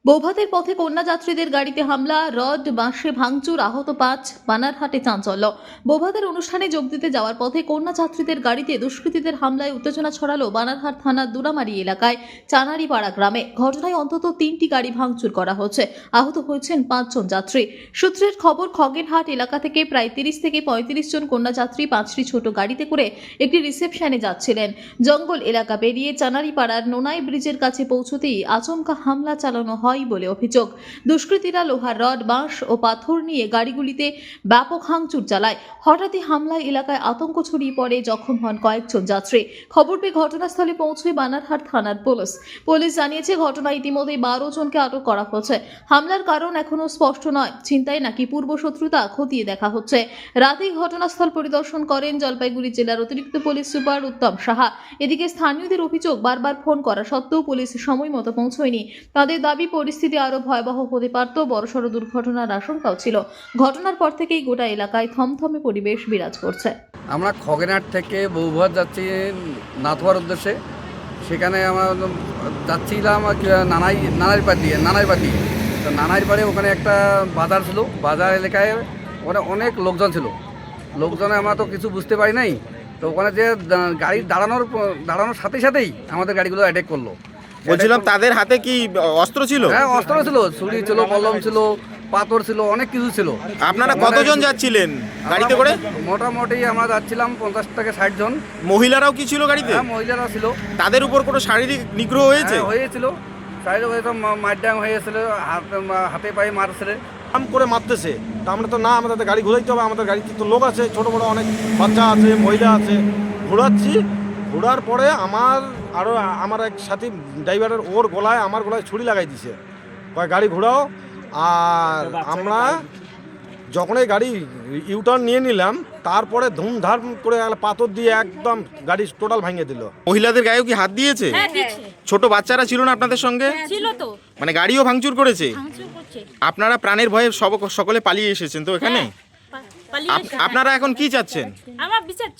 বৌভাতের পথে কন্যা যাত্রীদের গাড়িতে হামলা, রড বাঁশে ভাঙচুর, আহত 5। বানারহাটে চাঞ্চল্য। বৌভাতের অনুষ্ঠানে যোগ দিতে যাওয়ার পথে কন্যা যাত্রীদের গাড়িতে দুষ্কৃতীদের হামলায় উত্তেজনা ছড়ালো বানারহাট থানার দুরামারি এলাকায় চানারিপাড়া গ্রামে। ঘটনায় অন্তত 3টি গাড়ি ভাঙচুর করা হচ্ছে। আহত হয়েছেন 5 জন যাত্রী। সূত্রের খবর, খগেনহাট এলাকা থেকে প্রায় 30 থেকে 35 জন কন্যা যাত্রী 5টি ছোট গাড়িতে করে একটি রিসেপশনে যাচ্ছিলেন। জঙ্গল এলাকা পেরিয়ে চানারিপাড়ার নোনাই ব্রিজের কাছে পৌঁছতেই আচমকা হামলা চালানো হয় বলে অভিযোগ। দুষ্কৃতীরা লোহার রড, বাঁশ ও পাথর নিয়ে গাড়িগুলিতে ব্যাপক ভাঙচুর চালায়। হঠাৎই হামলায় এলাকায় আতঙ্ক ছড়িয়ে পড়ে, জখম হন কয়েকজন যাত্রী। খবর পেয়ে ঘটনাস্থলে পৌঁছে বানারহাট থানার পুলিশ জানিয়েছে, ঘটনায় ইতিমধ্যে 12 জনকে আটক করা হয়েছে। হামলার কারণ এখনো স্পষ্ট নয়। ছিনতাই নাকি পূর্বশত্রুতা খতিয়ে দেখা হচ্ছে। রাতেই ঘটনাস্থল পরিদর্শন করেন জলপাইগুড়ি জেলার অতিরিক্ত পুলিশ সুপার উত্তম সাহা। এদিকে স্থানীয়দের অভিযোগ, বারবার ফোন করা সত্ত্বেও পুলিশ সময় মতো পৌঁছয়নি। তাদের দাবি, পরিস্থিতি আরো ভয়াবহ হতে পারত, বড়সড় দুর্ঘটনার আশঙ্কাও ছিল। ঘটনার পর থেকেই গোটা এলাকায় থমথমে পরিবেশ বিরাজ করছে। আমরা খগেনহাট থেকে বৌভাত যাচ্ছি নাথুয়ার উদ্দেশ্যে। সেখানে আমরা যাচ্ছিলাম নানাইপাড়ি তো নানাইপাড়ে ওখানে একটা বাজার ছিল। বাজার এলাকায় ওখানে অনেক লোকজন ছিল। লোকজনে আমরা তো কিছু বুঝতে পারি নাই। তো ওখানে যে গাড়ি দাঁড়ানোর সাথে সাথেই আমাদের গাড়িগুলো অ্যাটাক করলো। বলছিলাম, তাদের হাতে কি অস্ত্র ছিল? হ্যাঁ, অস্ত্র ছিল, ছুরি ছিল, কলম ছিল, পাথর ছিল, অনেক কিছু ছিল। আপনারা কতজন যাচ্ছিলেন গাড়িতে করে? মোটামুটি আমরা যাচ্ছিলাম 50 থেকে 60 জন। মহিলারাও কি ছিল গাড়িতে? হ্যাঁ, মহিলারা ছিল। তাদের উপর কোনো শারীরিক নিগ্রহ হয়েছে? হ্যাঁ, হয়েছিল। শারীরিক হয়তো মারডাং হয়েছিল, হাতে পায়ে মারছিল। আম করে মারতেছে, তা আমরা তো না, আমাদের গাড়ি ঘুরাইতে হবে। আমাদের গাড়িতে তো লোক আছে, ছোট বড় অনেক বাচ্চা আছে, মহিলা আছে। ঘোরাচ্ছি, ঘোরার পরে আমার এক সাথী ড্রাইভারের গলায় আমার গলায় ছুরি লাগাই দিছে, কয় গাড়ি ঘোরাও। আর আমরা যখন এই গাড়ি ইউটার্ন নিয়ে নিলাম, তারপরে ধুমধাম করে পাথর দিয়ে একদম গাড়ি টোটাল ভাঙিয়ে দিল। মহিলাদের গায়েও কি হাত দিয়েছে? হ্যাঁ, দিচ্ছে। ছোট বাচ্চারা ছিল না আপনাদের সঙ্গে? ছিল তো, মানে গাড়িও ভাঙচুর করেছে? ভাঙচুর করছে। আপনারা প্রাণের ভয়ে সকলে পালিয়ে এসেছেন তো এখানে? পালিয়ে এসেছে। আপনারা এখন কি চাচ্ছেন? আমার বিচার চাই।